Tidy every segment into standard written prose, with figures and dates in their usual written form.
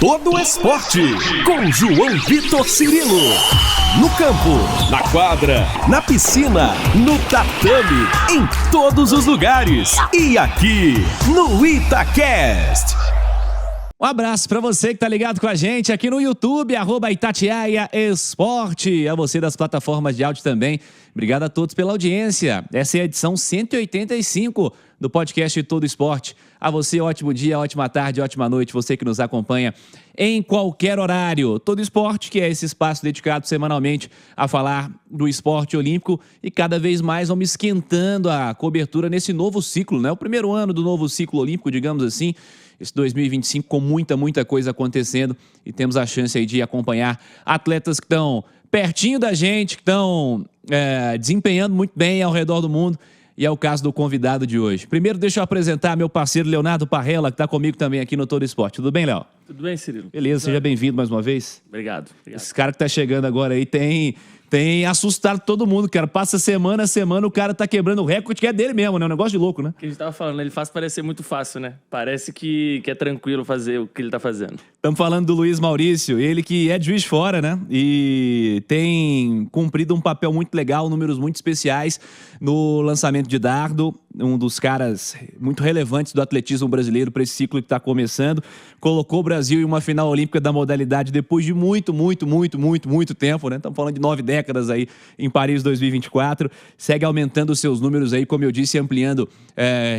todo esporte, com João Vitor Cirilo. No campo, na quadra, na piscina, no tatame, em todos os lugares. E aqui, no Itacast. Um abraço para você que tá ligado com a gente aqui no YouTube, @Itatiaia Esporte. A você das plataformas de áudio também. Obrigado a todos pela audiência. Essa é a edição 185 do podcast Todo Esporte. A você, ótimo dia, ótima tarde, ótima noite. Você que nos acompanha em qualquer horário. Todo Esporte, que é esse espaço dedicado semanalmente a falar do esporte olímpico. E cada vez mais vamos esquentando a cobertura nesse novo ciclo, né? O primeiro ano do novo ciclo olímpico, digamos assim. Esse 2025 com muita coisa acontecendo e temos a chance aí de acompanhar atletas que estão pertinho da gente, que estão desempenhando muito bem ao redor do mundo, e é o caso do convidado de hoje. Primeiro, deixa eu apresentar meu parceiro Leonardo Parrella, que está comigo também aqui no Todo Esporte. Tudo bem, Léo? Tudo bem, Cirilo? Beleza, seja bem-vindo mais uma vez. Obrigado. Esse cara que tá chegando agora aí tem assustado todo mundo, cara. Passa semana a semana, o cara tá quebrando o recorde que é dele mesmo, né? Um negócio de louco, né? O que a gente tava falando, ele faz parecer muito fácil, né? Parece que é tranquilo fazer o que ele tá fazendo. Estamos falando do Luiz Maurício, ele que é de Juiz de Fora, né? E tem cumprido um papel muito legal, números muito especiais no lançamento de dardo. Um dos caras muito relevantes do atletismo brasileiro para esse ciclo que está começando. Colocou o Brasil em uma final olímpica da modalidade depois de muito tempo, né? Estamos falando de 9 décadas aí em Paris 2024. Segue aumentando os seus números aí, como eu disse, ampliando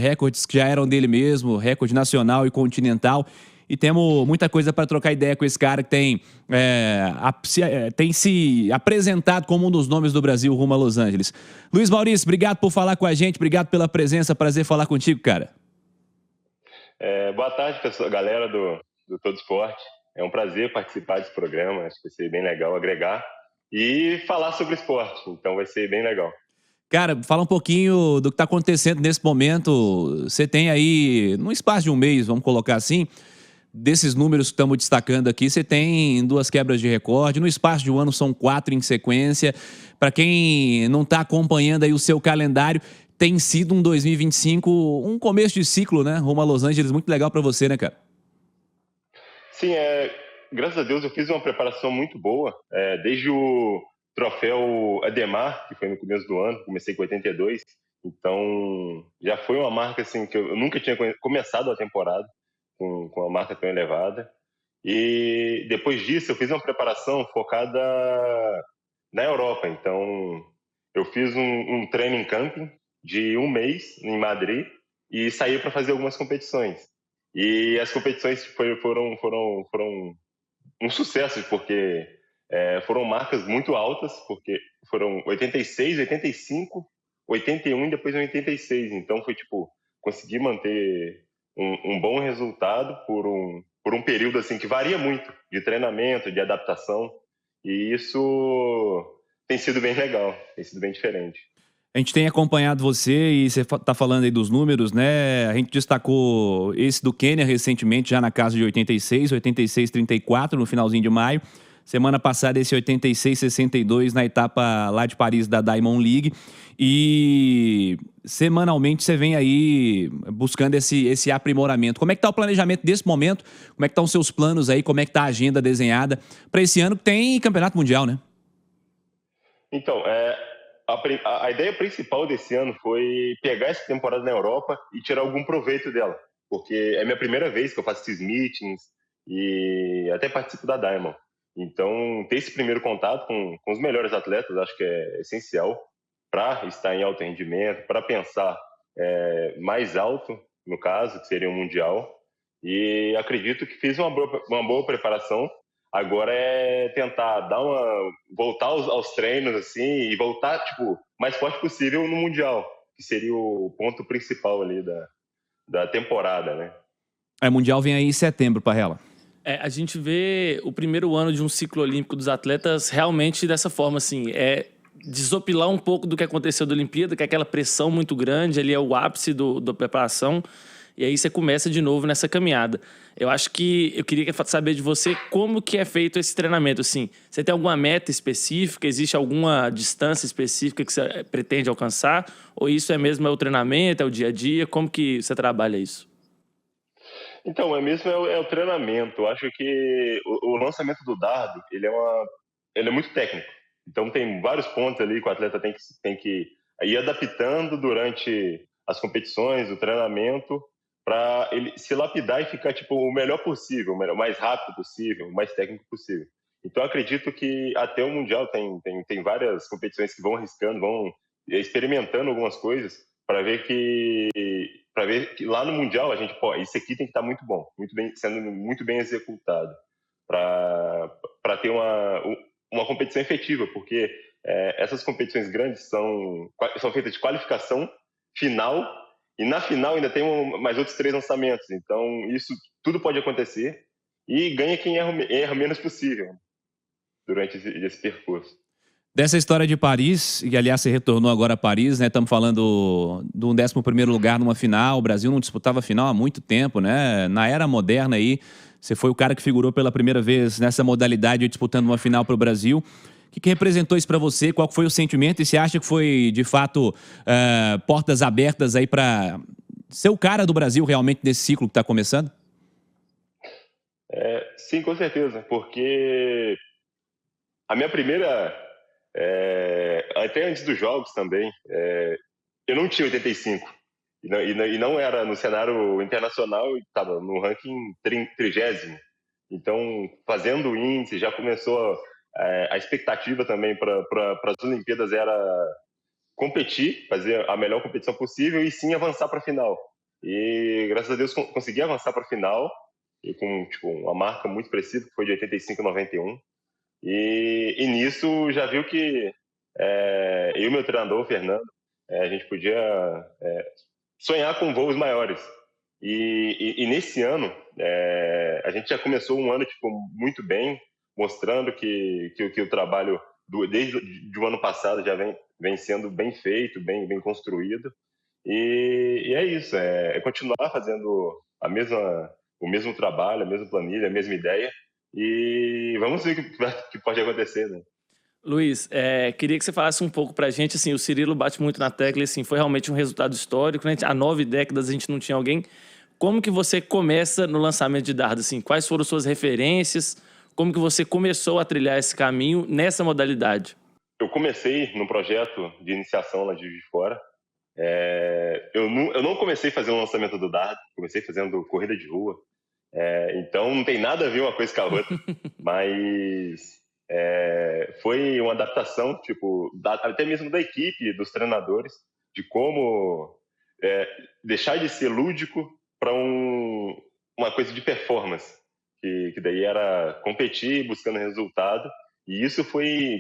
recordes que já eram dele mesmo, recorde nacional e continental. E temos muita coisa para trocar ideia com esse cara que tem se apresentado como um dos nomes do Brasil rumo a Los Angeles. Luiz Maurício, obrigado por falar com a gente, obrigado pela presença, prazer falar contigo, cara. Boa tarde, pessoal, galera do Todo Esporte. É um prazer participar desse programa, acho que vai ser bem legal agregar e falar sobre esporte, então vai ser bem legal. Cara, fala um pouquinho do que está acontecendo nesse momento. Você tem aí, num espaço de um mês, vamos colocar assim, desses números que estamos destacando aqui, você tem 2 quebras de recorde. No espaço de um ano são 4 em sequência. Para quem não está acompanhando aí o seu calendário, tem sido um 2025, um começo de ciclo, né? Rumo a Los Angeles, muito legal para você, né, cara? Sim, graças a Deus eu fiz uma preparação muito boa. Desde o troféu Ademar, que foi no começo do ano, comecei com 82. Então, já foi uma marca assim que eu nunca tinha começado a temporada com uma marca tão elevada. E depois disso eu fiz uma preparação focada na Europa. Então eu fiz um training camping de um mês em Madrid e saí para fazer algumas competições. E as competições foram um sucesso, porque foram marcas muito altas, porque foram 86, 85, 81 e depois 86. Então foi consegui manter um bom resultado por um período assim que varia muito de treinamento, de adaptação, e isso tem sido bem legal, tem sido bem diferente. A gente tem acompanhado você e você está falando aí dos números, né? A gente destacou esse do Quênia recentemente, já na casa de 86, 34 no finalzinho de maio. Semana passada esse 62 na etapa lá de Paris da Diamond League. E semanalmente você vem aí buscando esse aprimoramento. Como é que tá o planejamento desse momento? Como é que estão os seus planos aí? Como é que tá a agenda desenhada para esse ano que tem Campeonato Mundial, né? Então, a ideia principal desse ano foi pegar essa temporada na Europa e tirar algum proveito dela. Porque é a minha primeira vez que eu faço esses meetings e até participo da Diamond. Então, ter esse primeiro contato com os melhores atletas acho que é essencial para estar em alto rendimento, para pensar mais alto, no caso, que seria um Mundial. E acredito que fiz uma boa preparação. Agora é tentar voltar aos treinos assim, e voltar mais forte possível no Mundial, que seria o ponto principal ali da temporada, né? Mundial vem aí em setembro, Parrella. A gente vê o primeiro ano de um ciclo olímpico dos atletas realmente dessa forma, assim, desopilar um pouco do que aconteceu da Olimpíada, que é aquela pressão muito grande, ali é o ápice da preparação, e aí você começa de novo nessa caminhada. Eu acho que eu queria saber de você como que é feito esse treinamento, assim, você tem alguma meta específica, existe alguma distância específica que você pretende alcançar, ou isso mesmo o treinamento, é o dia a dia, como que você trabalha isso? Então, é o treinamento. Eu acho que o lançamento do dardo, ele é muito técnico. Então, tem vários pontos ali que o atleta tem que ir adaptando durante as competições, o treinamento, para ele se lapidar e ficar tipo, o melhor possível, o mais rápido possível, o mais técnico possível. Então, eu acredito que até o Mundial tem várias competições que vão arriscando, vão experimentando algumas coisas para ver que lá no Mundial a gente, pô, isso aqui tem que estar muito bom, sendo muito bem executado, para ter uma competição efetiva, porque essas competições grandes são feitas de qualificação final, e na final ainda tem mais outros 3 lançamentos, então isso tudo pode acontecer, e ganha quem erra menos possível durante esse percurso. Dessa história de Paris, e aliás você retornou agora a Paris, né? Estamos falando de um 11º lugar numa final. O Brasil não disputava a final há muito tempo, né? Na era moderna aí, você foi o cara que figurou pela primeira vez nessa modalidade disputando uma final para o Brasil. O que representou isso para você? Qual foi o sentimento? E você acha que foi, de fato, portas abertas aí para ser o cara do Brasil realmente nesse ciclo que está começando? Sim, com certeza, porque a minha primeira... até antes dos jogos também, eu não tinha 85 e não era no cenário internacional, estava no ranking 30º. Então, fazendo o índice, já começou a expectativa também para as Olimpíadas era competir, fazer a melhor competição possível e sim avançar para a final. E graças a Deus consegui avançar para a final e com uma marca muito expressiva, que foi de 85,91. E nisso já viu que eu e meu treinador, o Fernando, a gente podia sonhar com voos maiores. E nesse ano, a gente já começou um ano muito bem, mostrando que o trabalho desde o ano passado já vem sendo bem feito, bem construído. E é isso, é continuar fazendo o mesmo trabalho, a mesma planilha, a mesma ideia, e vamos ver o que pode acontecer, né? Luiz, queria que você falasse um pouco pra gente, assim, o Cirilo bate muito na tecla, assim, foi realmente um resultado histórico, né? Há 9 décadas a gente não tinha alguém. Como que você começa no lançamento de dardo, assim? Quais foram suas referências? Como que você começou a trilhar esse caminho nessa modalidade? Eu comecei num projeto de iniciação lá de Juiz de Fora. Eu não comecei fazendo o lançamento do dardo, comecei fazendo corrida de rua. Então não tem nada a ver uma coisa com a outra, mas foi uma adaptação, até mesmo da equipe, dos treinadores, de como deixar de ser lúdico para uma coisa de performance, que daí era competir buscando resultado, e isso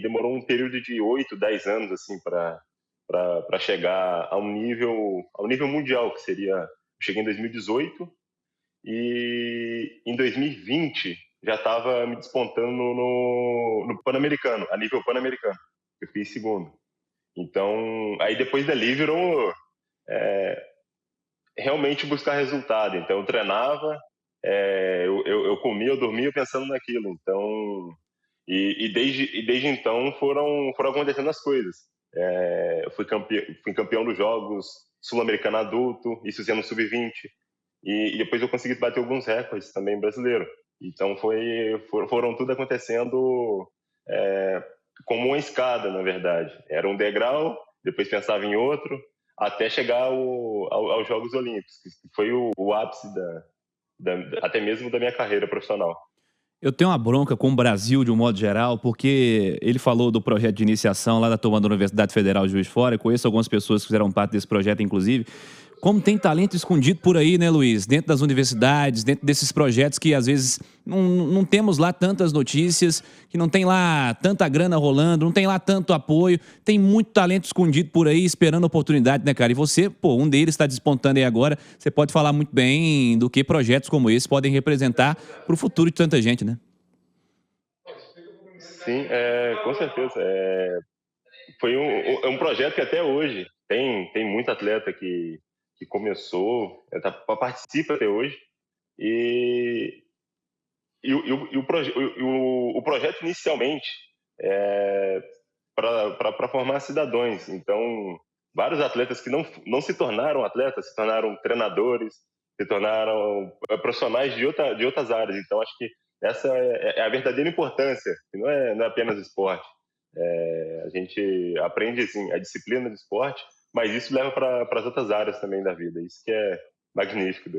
demorou um período de 8, 10 anos assim para chegar ao nível mundial, que seria, eu cheguei em 2018 e em 2020 já estava me despontando no Pan-Americano, a nível Pan-Americano. Eu fiquei segundo. Então, aí depois dali virou realmente buscar resultado. Então, eu treinava, eu comia, eu dormia pensando naquilo. Então, desde então foram acontecendo as coisas. Eu fui campeão dos Jogos Sul-Americano Adulto, isso sendo sub-20. E depois eu consegui bater alguns recordes também brasileiro. Então foram tudo acontecendo como uma escada, na verdade. Era um degrau, depois pensava em outro, até chegar aos Jogos Olímpicos, que foi o ápice até mesmo da minha carreira profissional. Eu tenho uma bronca com o Brasil, de um modo geral, porque ele falou do projeto de iniciação lá da turma da Universidade Federal de Juiz de Fora. Eu conheço algumas pessoas que fizeram parte desse projeto, inclusive. Como tem talento escondido por aí, né, Luiz? Dentro das universidades, dentro desses projetos que, às vezes, não temos lá tantas notícias, que não tem lá tanta grana rolando, não tem lá tanto apoio. Tem muito talento escondido por aí, esperando oportunidade, né, cara? E você, um deles está despontando aí agora. Você pode falar muito bem do que projetos como esse podem representar para o futuro de tanta gente, né? Sim, com certeza. Foi um projeto que até hoje tem muito atleta que começou, participa até hoje, e o projeto inicialmente para formar cidadãos. Então, vários atletas que não se tornaram atletas, se tornaram treinadores, se tornaram profissionais de outras áreas. Então, acho que essa é a verdadeira importância, que não é apenas esporte. A gente aprende assim, a disciplina do esporte, mas isso leva para as outras áreas também da vida. Isso que é magnífico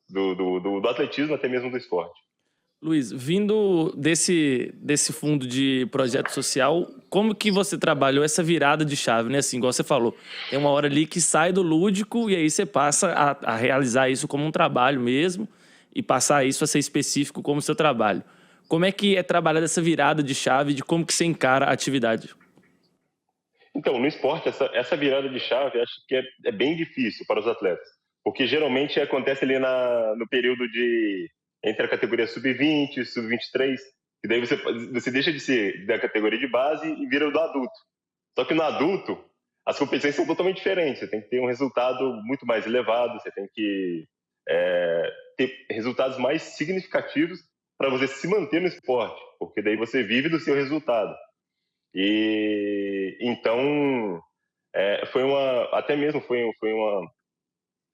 do atletismo, até mesmo do esporte. Luiz, vindo desse fundo de projeto social, como que você trabalhou essa virada de chave, né? Assim, igual você falou, tem uma hora ali que sai do lúdico e aí você passa a realizar isso como um trabalho mesmo e passar isso a ser específico como seu trabalho. Como é que é trabalhar essa virada de chave, de como que você encara a atividade? Então, no esporte, essa virada de chave, acho que é bem difícil para os atletas, porque geralmente acontece ali no período entre a categoria sub-20, sub-23, e daí você deixa de ser da categoria de base e vira do adulto. Só que no adulto, as competições são totalmente diferentes, você tem que ter um resultado muito mais elevado, você tem que ter resultados mais significativos para você se manter no esporte, porque daí você vive do seu resultado. E então foi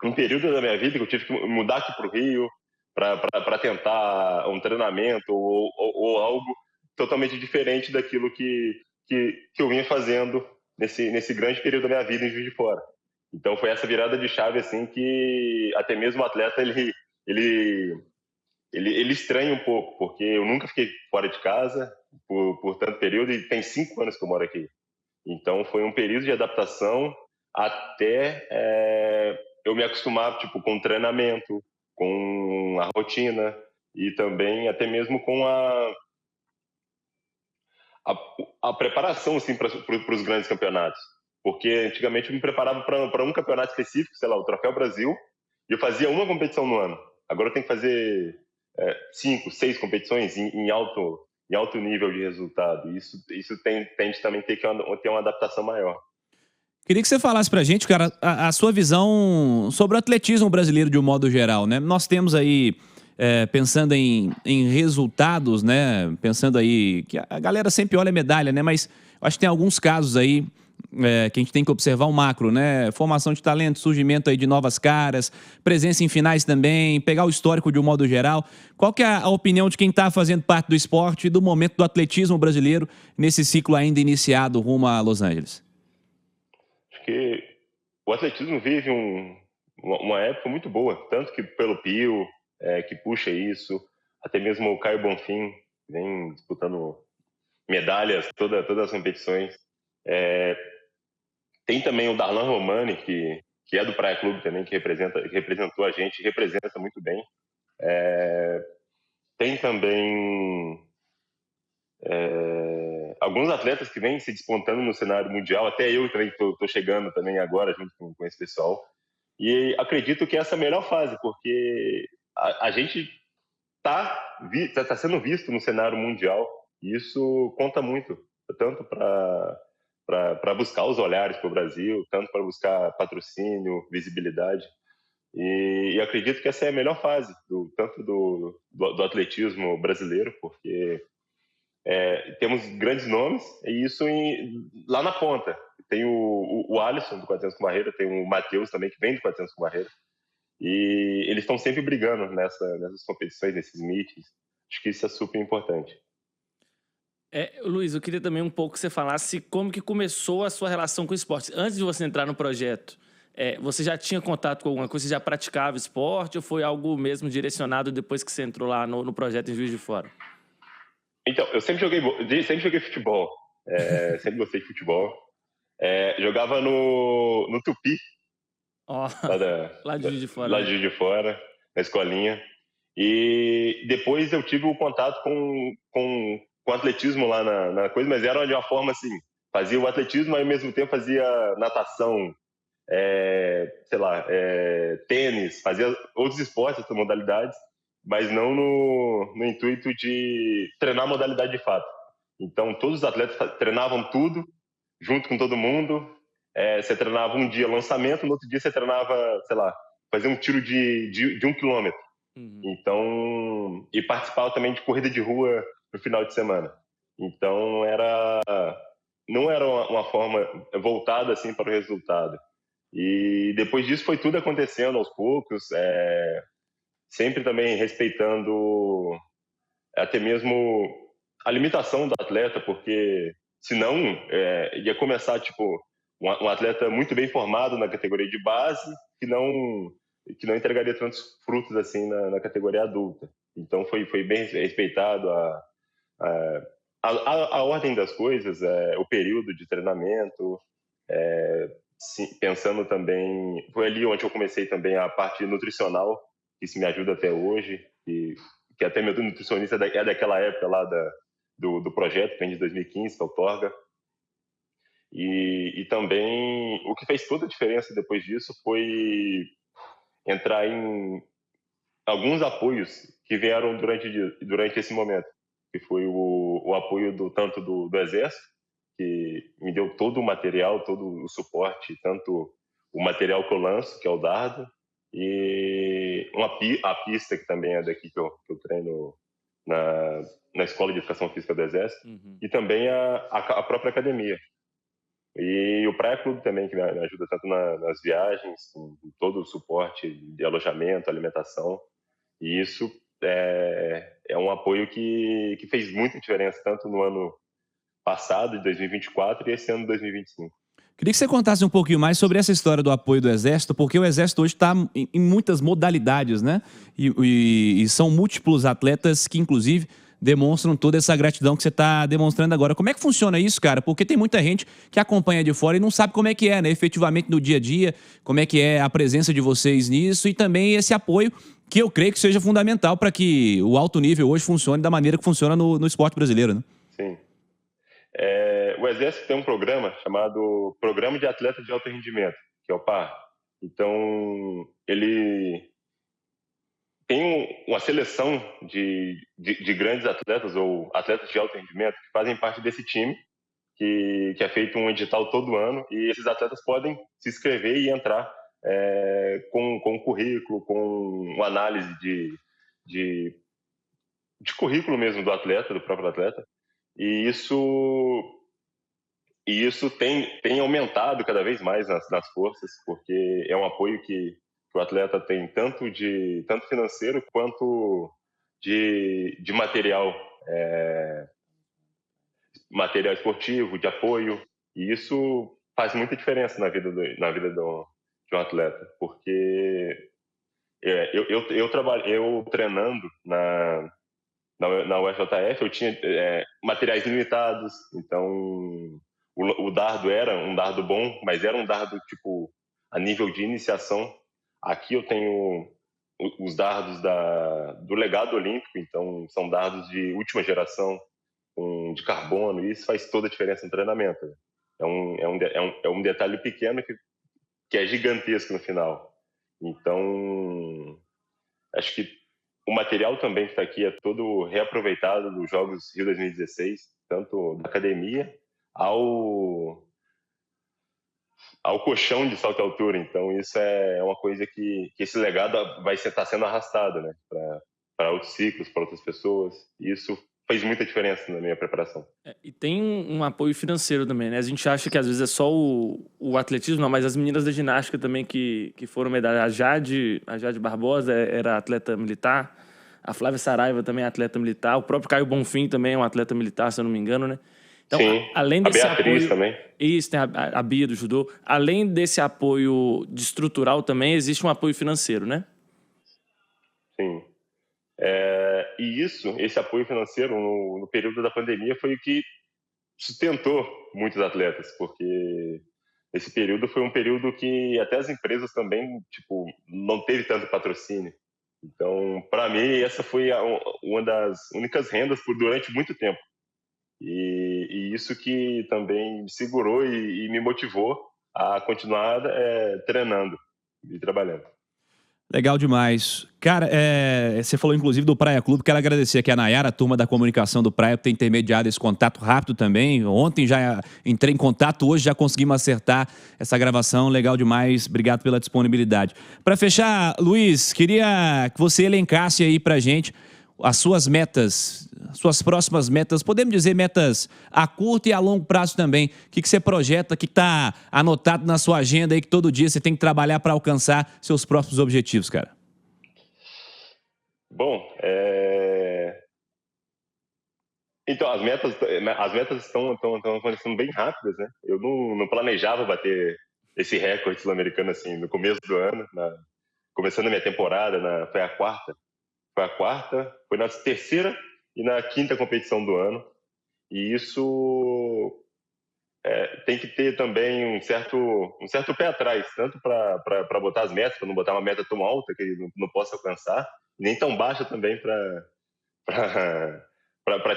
um período da minha vida que eu tive que mudar aqui para o Rio para tentar um treinamento ou algo totalmente diferente daquilo que eu vinha fazendo nesse grande período da minha vida em Juiz de Fora. Então foi essa virada de chave assim que até mesmo o atleta ele estranha um pouco, porque eu nunca fiquei fora de casa por tanto período e tem 5 anos que eu moro aqui. Então foi um período de adaptação até eu me acostumar com o treinamento, com a rotina e também até mesmo com a preparação assim, para os grandes campeonatos. Porque antigamente eu me preparava para um campeonato específico, sei lá, o Troféu Brasil, e eu fazia uma competição no ano. Agora eu tenho que fazer 5, 6 competições em alto nível de resultado. Isso tende também a ter uma adaptação maior. Queria que você falasse pra gente, cara, a sua visão sobre o atletismo brasileiro de um modo geral, né? Nós temos aí, pensando em resultados, né? Pensando aí, que a galera sempre olha a medalha, né? Mas eu acho que tem alguns casos aí que a gente tem que observar o macro, né? Formação de talento, surgimento aí de novas caras, presença em finais também, pegar o histórico de um modo geral. Qual que é a opinião de quem está fazendo parte do esporte e do momento do atletismo brasileiro nesse ciclo ainda iniciado rumo a Los Angeles? Acho que o atletismo vive uma época muito boa, tanto que pelo Pio, que puxa isso, até mesmo o Caio Bonfim vem disputando medalhas todas as competições. Tem também o Darlan Romani, que é do Praia Clube também, que representou a gente, representa muito bem. Tem também alguns atletas que vêm se despontando no cenário mundial, até eu também estou chegando também agora junto com esse pessoal. E acredito que essa é a melhor fase, porque a gente está sendo visto no cenário mundial, e isso conta muito, tanto para buscar os olhares para o Brasil, tanto para buscar patrocínio, visibilidade. E acredito que essa é a melhor fase, tanto do atletismo brasileiro, porque temos grandes nomes, e isso lá na ponta. Tem o Alisson, do 400 com barreira, tem o Matheus também, que vem do 400 com barreira, e eles estão sempre brigando nessas competições, nesses meetings. Acho que isso é super importante. Luiz, eu queria também um pouco que você falasse como que começou a sua relação com o esporte. Antes de você entrar no projeto, você já tinha contato com alguma coisa? Você já praticava esporte ou foi algo mesmo direcionado depois que você entrou lá no projeto em Juiz de Fora? Então, eu sempre joguei futebol. Sempre gostei de futebol. Jogava no Tupi. Lá de Juiz de Fora. Lá de Juiz de Fora, na escolinha. E depois eu tive o contato com atletismo lá na coisa, mas era de uma forma assim, fazia o atletismo, mas ao mesmo tempo fazia natação, tênis, fazia outros esportes, outras modalidades, mas não no intuito de treinar a modalidade de fato. Então, todos os atletas treinavam tudo, junto com todo mundo. Você treinava um dia lançamento, no outro dia você treinava, fazia um tiro de 1 quilômetro. Uhum. Então, e participava também de corrida de rua no final de semana. Então, não era uma forma voltada assim para o resultado. E depois disso foi tudo acontecendo aos poucos, sempre também respeitando até mesmo a limitação do atleta, porque senão ia começar tipo um atleta muito bem formado na categoria de base que não entregaria tantos frutos assim na categoria adulta. Então foi bem respeitado a ordem das coisas, o período de treinamento, sim, pensando também, foi ali onde eu comecei também a parte nutricional, que isso me ajuda até hoje, que até meu nutricionista é daquela época lá do projeto, que vem de 2015, que é o Torga. E também o que fez toda a diferença depois disso foi entrar em alguns apoios que vieram durante esse momento, que foi o apoio tanto do Exército, que me deu todo o material, todo o suporte, tanto o material que eu lanço, que é o dardo, e a pista, que também é daqui que eu treino na Escola de Educação Física do Exército, e também a própria academia. E o Praia Clube também, que me ajuda tanto nas viagens, com todo o suporte de alojamento, alimentação. E isso é um apoio que fez muita diferença, tanto no ano passado, de 2024, e esse ano de 2025. Queria que você contasse um pouquinho mais sobre essa história do apoio do Exército, porque o Exército hoje está em muitas modalidades, né? E são múltiplos atletas que, inclusive, demonstram toda essa gratidão que você está demonstrando agora. Como é que funciona isso, cara? Porque tem muita gente que acompanha de fora e não sabe como é que é, né? Efetivamente no dia a dia, como é que é a presença de vocês nisso e também esse apoio que eu creio que seja fundamental para que o alto nível hoje funcione da maneira que funciona no esporte brasileiro, né? Sim. O Exército tem um programa chamado Programa de Atleta de Alto Rendimento, que é o PAR. Então, ele tem uma seleção de grandes atletas ou atletas de alto rendimento que fazem parte desse time, que é feito um edital todo ano, e esses atletas podem se inscrever e entrar com currículo, com uma análise de currículo mesmo do atleta, do próprio atleta. E isso tem aumentado cada vez mais nas forças, porque é um apoio que o atleta tem tanto financeiro quanto de material esportivo, de apoio. E isso faz muita diferença na vida de um atleta, porque eu treinando na UFJF, eu tinha materiais limitados, então o dardo era um dardo bom, mas era um dardo tipo a nível de iniciação. Aqui eu tenho os dardos do legado olímpico, então são dardos de última geração, de carbono, e isso faz toda a diferença no treinamento. É um detalhe pequeno que é gigantesco no final. Então, acho que o material também que está aqui é todo reaproveitado dos Jogos Rio 2016, tanto da academia ao colchão de salto e altura. Então, isso é uma coisa que esse legado vai estar sendo arrastado, né, para outros ciclos, para outras pessoas. E isso fez muita diferença na minha preparação. E tem um apoio financeiro também, né? A gente acha que às vezes é só o atletismo, não, mas as meninas da ginástica também que foram medalhas. A Jade Barbosa era atleta militar, a Flávia Saraiva também é atleta militar, o próprio Caio Bonfim também é um atleta militar, se eu não me engano, né? Então, sim, além desse a Beatriz apoio, também. Isso, tem a Bia do judô. Além desse apoio de estrutural também, existe um apoio financeiro, né? Sim. E esse apoio financeiro no período da pandemia foi o que sustentou muitos atletas, porque esse período foi um período que até as empresas também não teve tanto patrocínio. Então, para mim, essa foi uma das únicas rendas durante muito tempo. E isso que também me segurou e me motivou a continuar treinando e trabalhando. Legal demais. Cara, você falou inclusive do Praia Clube. Quero agradecer aqui a Nayara, a turma da comunicação do Praia, por ter intermediado esse contato rápido também. Ontem já entrei em contato, hoje já conseguimos acertar essa gravação. Legal demais. Obrigado pela disponibilidade. Para fechar, Luiz, queria que você elencasse aí pra gente as suas metas suas próximas metas, podemos dizer metas a curto e a longo prazo também. O que você projeta, o que está anotado na sua agenda aí que todo dia você tem que trabalhar para alcançar seus próximos objetivos, cara? Bom, então as metas estão acontecendo bem rápidas, né? Eu não planejava bater esse recorde sul-americano assim no começo do ano, começando a minha temporada, foi a quarta, foi na terceira e na quinta competição do ano, e isso tem que ter também um certo pé atrás, tanto para botar as metas, para não botar uma meta tão alta que não possa alcançar, nem tão baixa também para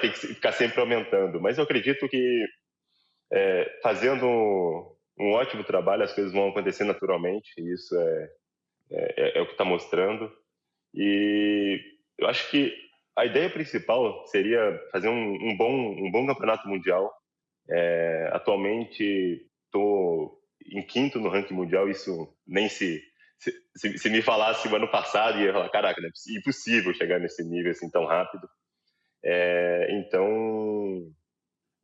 ter que ficar sempre aumentando. Mas eu acredito que fazendo um ótimo trabalho, as coisas vão acontecer naturalmente, e isso é o que está mostrando. E eu acho que a ideia principal seria fazer um bom campeonato mundial. Atualmente estou em quinto no ranking mundial, isso nem se me falasse o ano passado, ia falar, caraca, é impossível chegar nesse nível assim tão rápido. Então,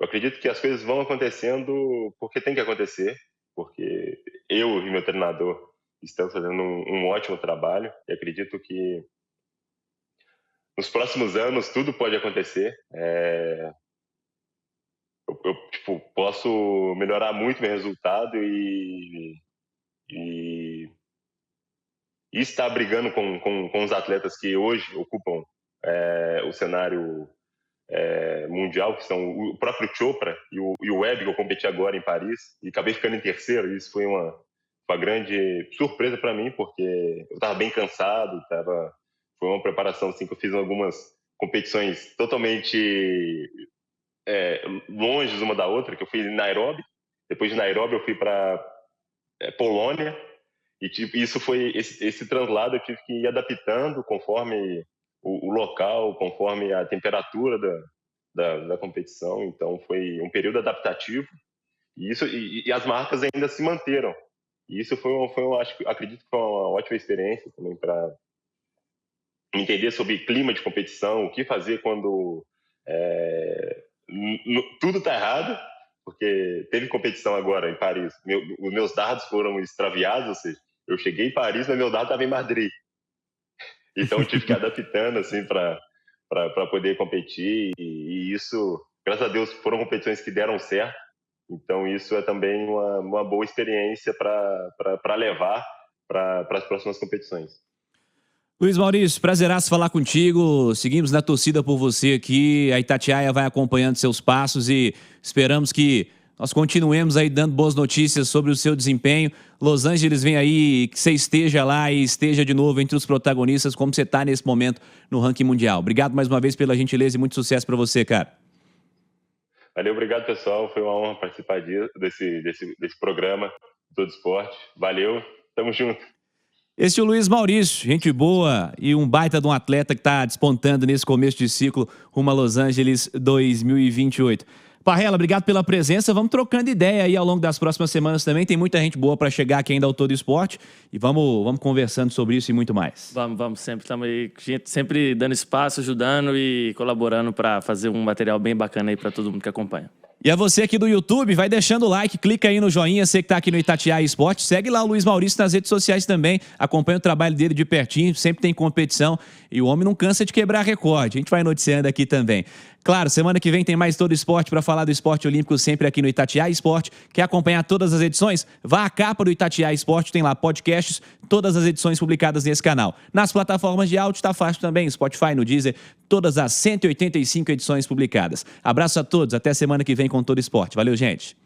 eu acredito que as coisas vão acontecendo porque tem que acontecer, porque eu e meu treinador estamos fazendo um ótimo trabalho, e acredito que nos próximos anos tudo pode acontecer. Eu posso melhorar muito meu resultado e estar brigando com os atletas que hoje ocupam o cenário mundial, que são o próprio Chopra e o Webb, que eu competi agora em Paris, e acabei ficando em terceiro. Isso foi uma grande surpresa para mim, porque eu estava bem cansado, foi uma preparação assim, que eu fiz em algumas competições totalmente longe uma da outra, que eu fui em Nairobi, depois de Nairobi eu fui para Polônia, e isso foi esse translado eu tive que ir adaptando conforme o local, conforme a temperatura da competição. Então foi um período adaptativo, e as marcas ainda se manteram, e isso acredito que foi uma ótima experiência também para entender sobre clima de competição, o que fazer quando tudo está errado, porque teve competição agora em Paris, os meus dados foram extraviados, ou seja, eu cheguei em Paris, mas meu dado estava em Madrid. Então eu tive que ir adaptando assim, para poder competir, e isso, graças a Deus, foram competições que deram certo. Então isso é também uma boa experiência para levar para as próximas competições. Luiz Maurício, prazeraço falar contigo. Seguimos na torcida por você aqui. A Itatiaia vai acompanhando seus passos e esperamos que nós continuemos aí dando boas notícias sobre o seu desempenho. Los Angeles vem aí, que você esteja lá e esteja de novo entre os protagonistas, como você está nesse momento no ranking mundial. Obrigado mais uma vez pela gentileza e muito sucesso para você, cara. Valeu, obrigado, pessoal. Foi uma honra participar desse programa Todo Esporte. Valeu, tamo junto. Esse é o Luiz Maurício, gente boa e um baita de um atleta que está despontando nesse começo de ciclo rumo a Los Angeles 2028. Parrella, obrigado pela presença. Vamos trocando ideia aí ao longo das próximas semanas também. Tem muita gente boa para chegar aqui ainda ao Todo Esporte. E vamos conversando sobre isso e muito mais. Vamos. Sempre estamos aí, gente, sempre dando espaço, ajudando e colaborando para fazer um material bem bacana aí para todo mundo que acompanha. E a você aqui do YouTube, vai deixando o like, clica aí no joinha, você que tá aqui no Itatiaia Esporte, segue lá o Luiz Maurício nas redes sociais também, acompanha o trabalho dele de pertinho, sempre tem competição e o homem não cansa de quebrar recorde, a gente vai noticiando aqui também. Claro, semana que vem tem mais Todo Esporte para falar do esporte olímpico sempre aqui no Itatiaia Esporte. Quer acompanhar todas as edições? Vá à capa do Itatiaia Esporte, tem lá podcasts, todas as edições publicadas nesse canal. Nas plataformas de áudio tá fácil também, Spotify, no Deezer, todas as 185 edições publicadas. Abraço a todos, até semana que vem com Todo Esporte. Valeu, gente!